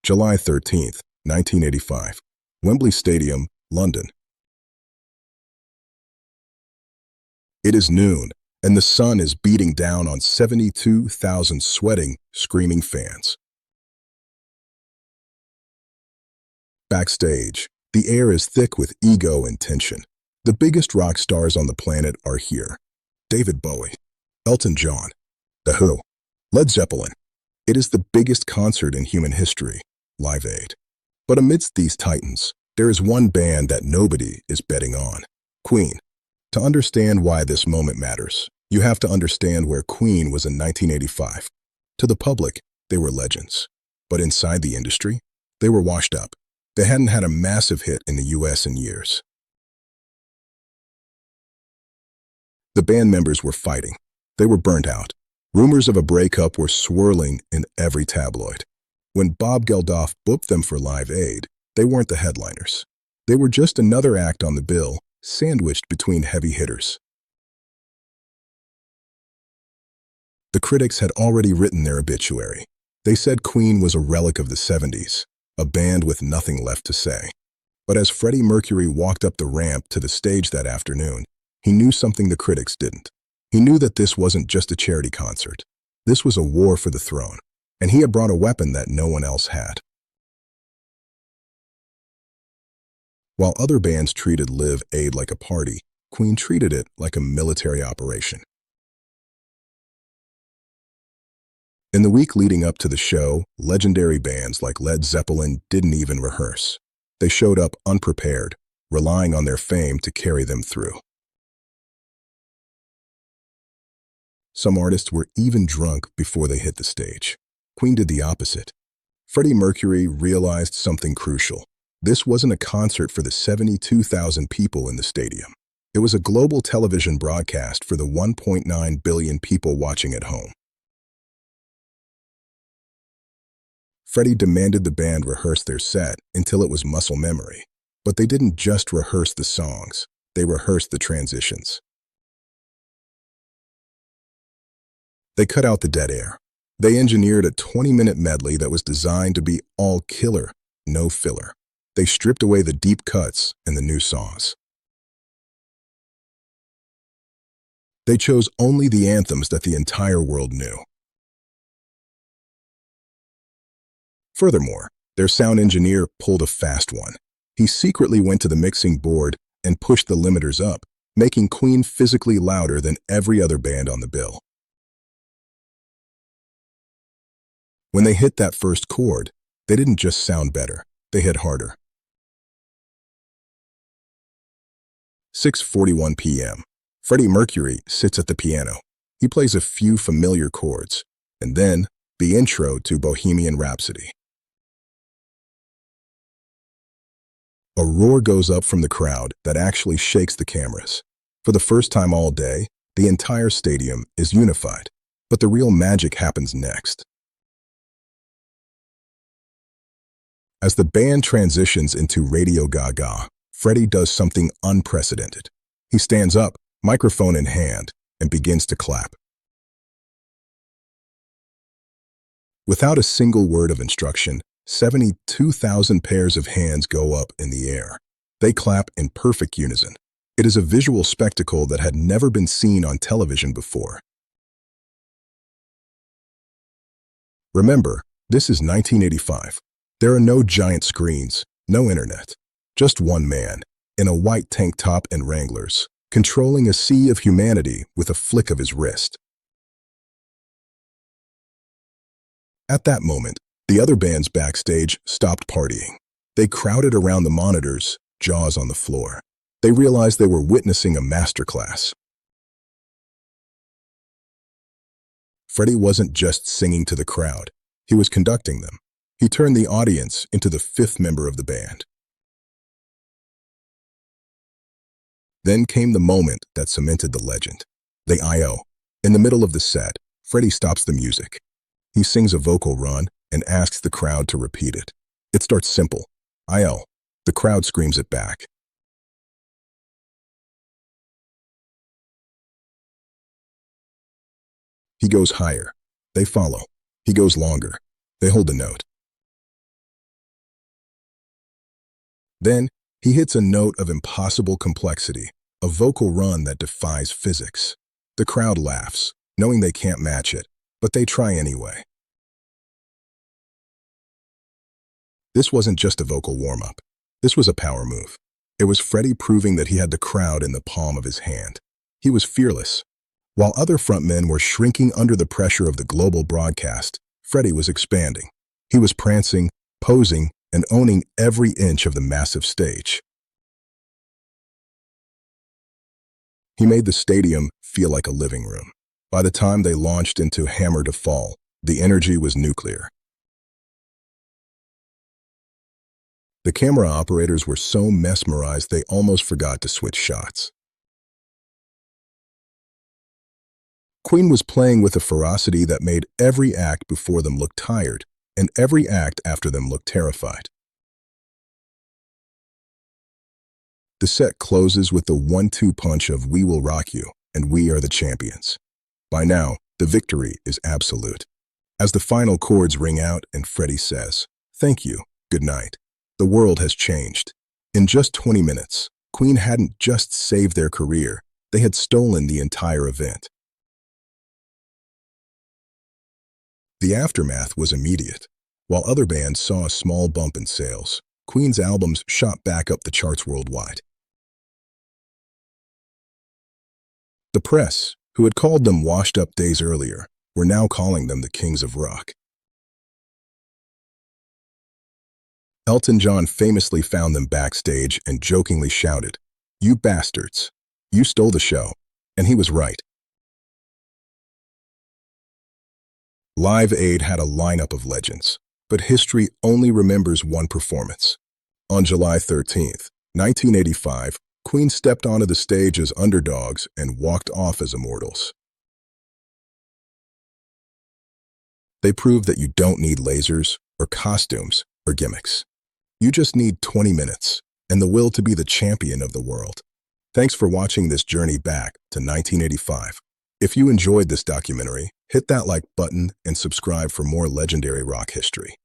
July 13th, 1985. Wembley Stadium, London. It is noon, and the sun is beating down on 72,000 sweating, screaming fans. Backstage, the air is thick with ego and tension. The biggest rock stars on the planet are here. David Bowie, Elton John, The Who, Led Zeppelin. It is the biggest concert in human history, Live Aid. But amidst these titans, there is one band that nobody is betting on, Queen. To understand why this moment matters, you have to understand where Queen was in 1985. To the public, they were legends. But inside the industry, they were washed up. They hadn't had a massive hit in the US in years. The band members were fighting. They were burnt out. Rumors of a breakup were swirling in every tabloid. When Bob Geldof booked them for Live Aid, they weren't the headliners. They were just another act on the bill, sandwiched between heavy hitters. The critics had already written their obituary. They said Queen was a relic of the 70s, a band with nothing left to say. But as Freddie Mercury walked up the ramp to the stage that afternoon, he knew something the critics didn't. He knew that this wasn't just a charity concert. This was a war for the throne, and he had brought a weapon that no one else had. While other bands treated Live Aid like a party, Queen treated it like a military operation. In the week leading up to the show, legendary bands like Led Zeppelin didn't even rehearse. They showed up unprepared, relying on their fame to carry them through. Some artists were even drunk before they hit the stage. Queen did the opposite. Freddie Mercury realized something crucial. This wasn't a concert for the 72,000 people in the stadium. It was a global television broadcast for the 1.9 billion people watching at home. Freddie demanded the band rehearse their set until it was muscle memory. But they didn't just rehearse the songs, they rehearsed the transitions. They cut out the dead air. They engineered a 20-minute medley that was designed to be all killer, no filler. They stripped away the deep cuts and the new songs. They chose only the anthems that the entire world knew. Furthermore, their sound engineer pulled a fast one. He secretly went to the mixing board and pushed the limiters up, making Queen physically louder than every other band on the bill. When they hit that first chord, they didn't just sound better, they hit harder. 6:41 p.m. Freddie Mercury sits at the piano. He plays a few familiar chords, and then the intro to Bohemian Rhapsody. A roar goes up from the crowd that actually shakes the cameras. For the first time all day, the entire stadium is unified. But the real magic happens next. As the band transitions into Radio Gaga, Freddie does something unprecedented. He stands up, microphone in hand, and begins to clap. Without a single word of instruction, 72,000 pairs of hands go up in the air. They clap in perfect unison. It is a visual spectacle that had never been seen on television before. Remember, this is 1985. There are no giant screens, no internet. Just one man, in a white tank top and Wranglers, controlling a sea of humanity with a flick of his wrist. At that moment, the other bands backstage stopped partying. They crowded around the monitors, jaws on the floor. They realized they were witnessing a masterclass. Freddie wasn't just singing to the crowd, he was conducting them. He turned the audience into the fifth member of the band. Then came the moment that cemented the legend. The I.O. In the middle of the set, Freddie stops the music. He sings a vocal run and asks the crowd to repeat it. It starts simple, I.O. The crowd screams it back. He goes higher. They follow. He goes longer. They hold the note. Then, he hits a note of impossible complexity, a vocal run that defies physics. The crowd laughs, knowing they can't match it, but they try anyway. This wasn't just a vocal warm-up. This was a power move. It was Freddie proving that he had the crowd in the palm of his hand. He was fearless. While other frontmen were shrinking under the pressure of the global broadcast, Freddie was expanding. He was prancing, posing, and owning every inch of the massive stage. He made the stadium feel like a living room. By the time they launched into Hammer to Fall, the energy was nuclear. The camera operators were so mesmerized they almost forgot to switch shots. Queen was playing with a ferocity that made every act before them look tired, and every act after them look terrified. The set closes with the 1-2 punch of "We Will Rock You" and "We Are the Champions." By now, the victory is absolute. As the final chords ring out and Freddie says, "Thank you, good night," the world has changed. In just 20 minutes, Queen hadn't just saved their career, they had stolen the entire event. The aftermath was immediate. While other bands saw a small bump in sales, Queen's albums shot back up the charts worldwide. The press, who had called them washed up days earlier, were now calling them the kings of rock. Elton John famously found them backstage and jokingly shouted, "You bastards, you stole the show," and he was right. Live Aid had a lineup of legends, but history only remembers one performance. On July 13th, 1985, Queen stepped onto the stage as underdogs and walked off as immortals. They proved that you don't need lasers or costumes or gimmicks. You just need 20 minutes and the will to be the champion of the world. Thanks for watching this journey back to 1985. If you enjoyed this documentary, hit that like button and subscribe for more legendary rock history.